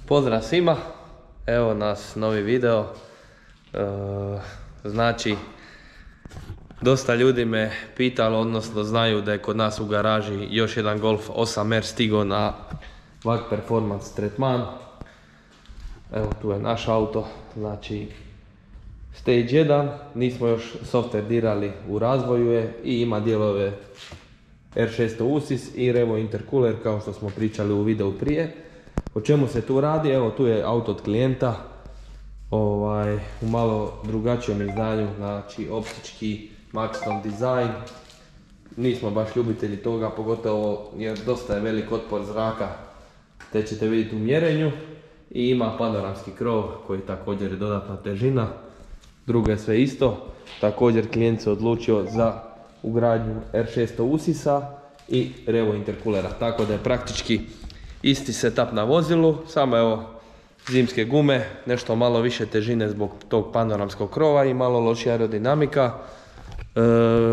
Pozdrav svima, evo nas novi video. Znači, dosta ljudi me pitalo, odnosno znaju da je kod nas u garaži još jedan Golf 8R stigao na VAG Performance tretman. Evo tu je naš auto, znači Stage 1, nismo još software dirali, u razvoju je i ima dijelove R600 USIS i Revo intercooler kao što smo pričali u videu prije. O čemu se tu radi? Evo tu je auto od klijenta, u malo drugačijem izdanju, znači optički Maxton design. Nismo baš ljubitelji toga, pogotovo jer dosta je velik otpor zraka, te ćete vidjeti u mjerenju. I ima panoramski krov koji također je dodatna težina, drugo je sve isto. Također klijent se odlučio za ugradnju R600 USIS-a i Revo intercoolera, tako da je praktički isti setup na vozilu, samo evo zimske gume, nešto malo više težine zbog tog panoramskog krova i malo lošija aerodinamika.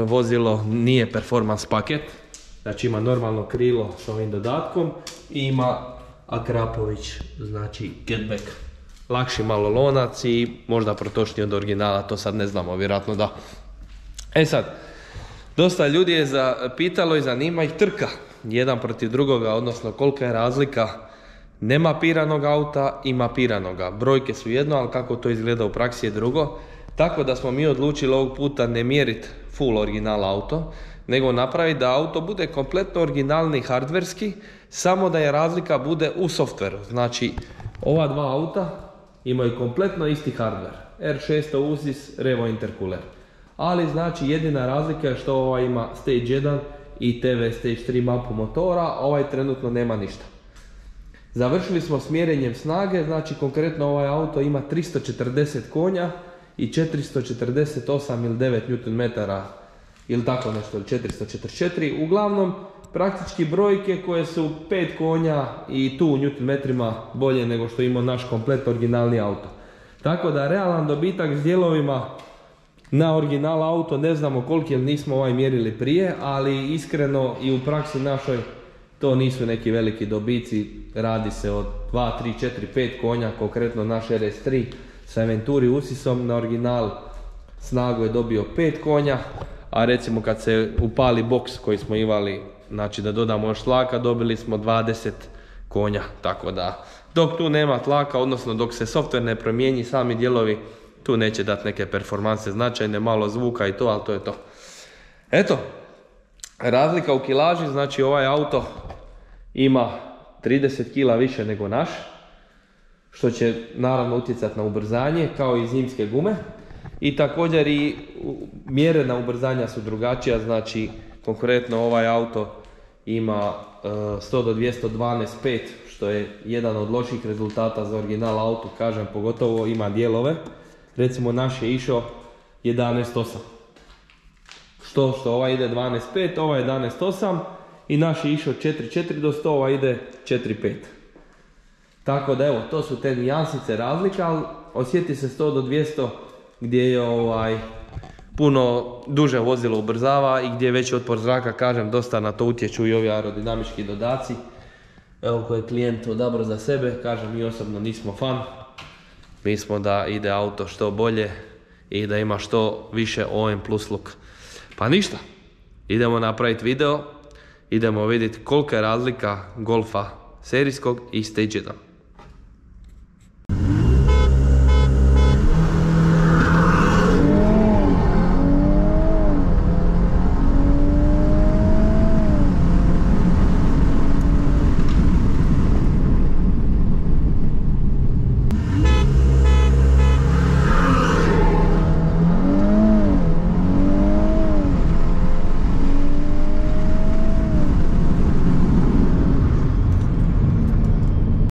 Vozilo nije performance paket, znači ima normalno krilo s ovim dodatkom i ima Akrapović, znači getback. Lakši malo lonac i možda protočniji od originala, to sad ne znamo, vjerojatno da. Sad, dosta ljudi je pitalo i zanima ih trka jedan protiv drugoga, odnosno kolika je razlika nemapiranog auta i mapiranoga. Brojke su jedno, ali kako to izgleda u praksi je drugo. Tako da smo mi odlučili ovog puta ne mjeriti full original auto, nego napraviti da auto bude kompletno originalni hardverski, samo da je razlika bude u softveru. Znači, ova dva auta imaju kompletno isti hardver. R600 USIS, Revo intercooler. Ali znači jedina razlika je što ovaj ima Stage 1 i TV Stage 3 mapu motora, a ovaj trenutno nema ništa. Završili smo s mjerenjem snage, znači konkretno ovaj auto ima 340 konja i 448 ili 9 Nm ili tako nešto, ili 444. Uglavnom, praktički brojke koje su 5 konja i tu u Nm bolje nego što ima naš komplet originalni auto. Tako da realan dobitak s dijelovima na original auto ne znamo koliki jer nismo ovaj mjerili prije, ali iskreno i u praksi našoj to nisu neki veliki dobici, radi se od 2, 3, 4, 5 konja, konkretno naš RS3 sa Venturi USIS-om na original snagu je dobio 5 konja, a recimo kad se upali boks koji smo imali, znači da dodamo još tlaka, dobili smo 20 konja, tako da dok tu nema tlaka, odnosno dok se software ne promijeni, sami dijelovi tu neće dati neke performanse značajne, malo zvuka i to, ali to je to. Eto, razlika u kilaži, znači ovaj auto ima 30 kg više nego naš, što će naravno utjecati na ubrzanje, kao i zimske gume. I također i mjerena ubrzanja su drugačija, znači konkretno ovaj auto ima 100 do 212.5, što je jedan od loših rezultata za original auto, kažem, pogotovo ima dijelove. Recimo naš je išao 11.8. Što ovaj ide 12.5, ovaj je 11.8 i naš je išao 4.4 do 100, ovaj ide 4.5. Tako da evo, to su te nijansice razlika, ali osjeti se 100 do 200 gdje je puno duže vozilo ubrzava i gdje je veći otpor zraka, kažem, dosta na to utječu i ovi aerodinamički dodaci. Evo koji je klijent odabrao za sebe, kažem, mi osobno nismo fan. Mi smo da ide auto što bolje i da ima što više OM plus look. Pa ništa, idemo napraviti video, idemo vidjeti kolika je razlika Golfa serijskog i Stage 1.